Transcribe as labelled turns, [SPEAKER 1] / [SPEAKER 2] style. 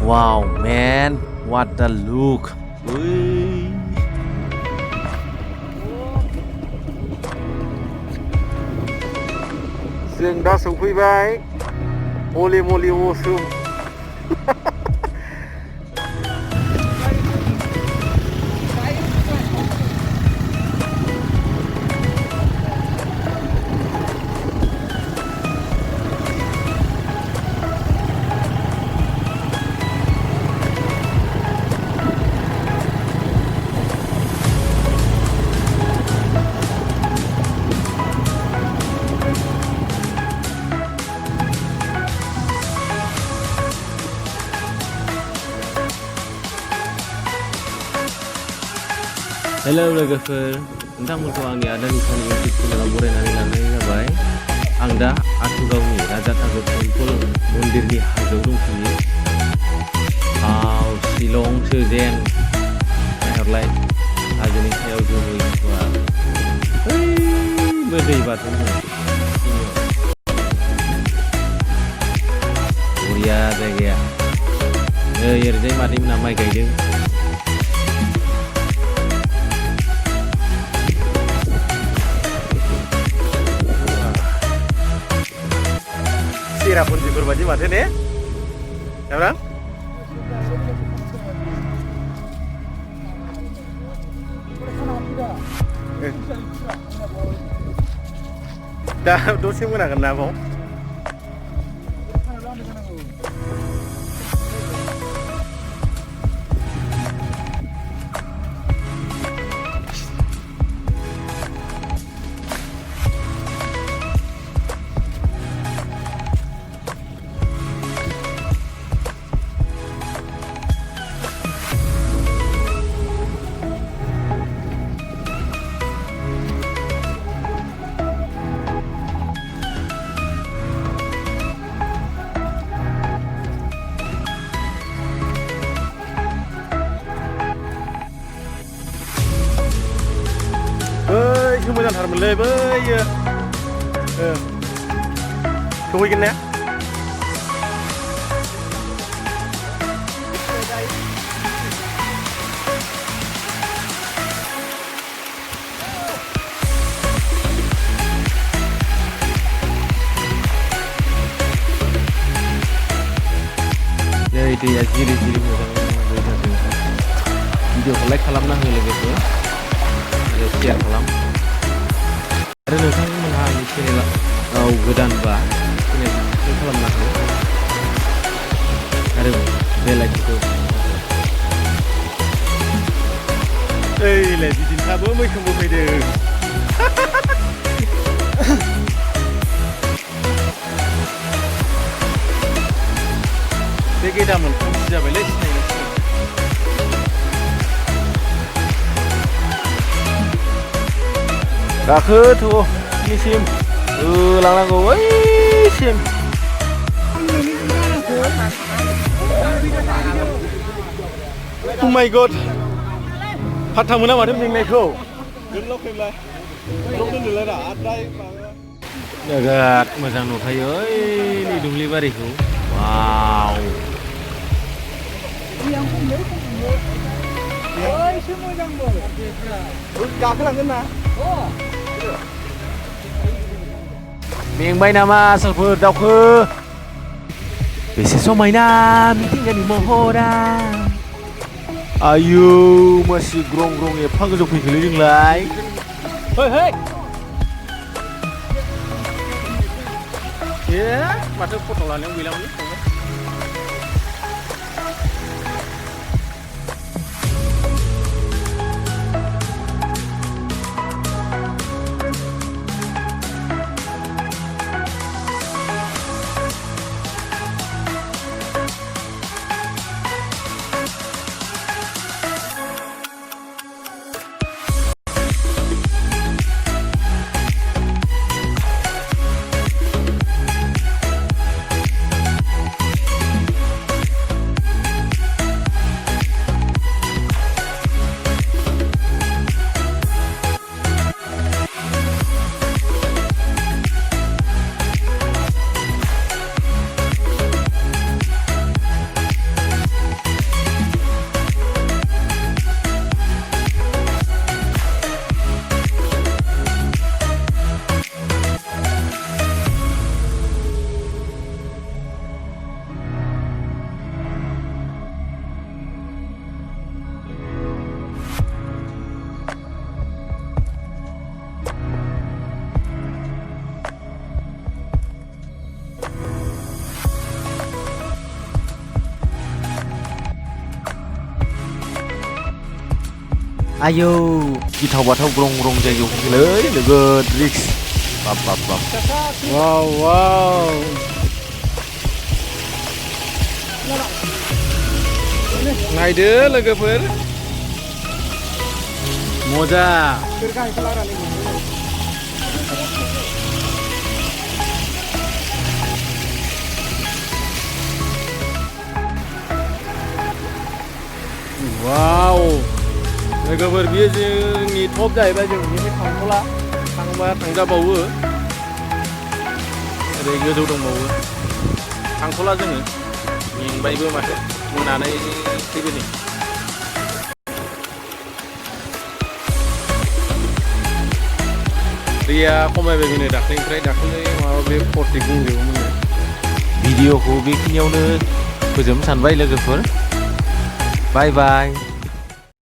[SPEAKER 1] Wow man, what a look.
[SPEAKER 2] जों दा सौफैबाय हलि मलि असुम
[SPEAKER 1] Hello लोगोफोर, नोंथांमोनखौ आंनि आदानि सानि इउटिउब चेनेलाव बरायनानै लानाय जाबाय। आं दा आथुगावनि राजासागर टेम्पोल मन्दिरनि हाजोआव दंफैयो। शिलंसो जेन नायहरलाय हाजोनि सायाव जोमै बैबो दै बाज्रुमदों। बरिया जायगाया। नै ओरैजाय मादैमोना माइ गायदों।
[SPEAKER 2] सेरापुन्जिफोर बायदि माथो ने नोंथां? दा दसे मोनागोन ना बाव? बैसो मोजांथारमोनलै बैयो सहैगोन ने?
[SPEAKER 1] नै दैया जिरि जिरि मोजाङै दै जादों। भिडिअखौ लाइक खालामना हो लोगोफोर आरो शेयार खालाम। आरो नोंथांमोनहा आंनि चेनेलाव गोदानबा चेनेलखौ साबस्क्राइब खालामना हो आरो बेल आइकनखौ।
[SPEAKER 2] ओइलाय बिदिनोखाबो मैखोमबो फैदों। बे गेदामोन खोमसि जाबायलै सिनायनोसै। गाखोथ' बिसिम लांनांगौ ओइसिम। Oh my god, फात्ता मोना माथो मेंनायखौ।
[SPEAKER 1] बिराद मोजां नुखायो ओइनि दुब्लि बारिखौ। वाव।
[SPEAKER 2] गाखोलांगोन ना?
[SPEAKER 1] मेंबाय नामा आसोलफोर दावखो? बेसे समायना मिथिंगानि महरा। आयौ मासि ग्रं ग्रं एफा गोजौ फैखोलै नोंलाय?
[SPEAKER 2] है माथो फट' लानायाव गैलामोनलै।
[SPEAKER 1] आयौ गिथाव बाथाव ग्रं ग्रं जायगायाव फैलै नोगोद रिक्स बाब बाब बाब
[SPEAKER 2] वाव वाव नायदो लोगोफोर मजा वाव लोगोफोर बियो जोंनि टप जाहैबाय जों बेनिफ्राय थांथ'ला थांबा थांजाबावो ओरै गोजौ दंबावो थांथ'ला जोङो मेंबायबो माथो मोनानै फैबाय नै दैया खमायबाय बेनो दाख्लैनिफ्राय दाख्लै माबा बे 40 बुंजोबोमोन
[SPEAKER 1] भिडिअखौ बेखिनियावनो फोजोबनो सानबाय लोगोफोर बाय बाय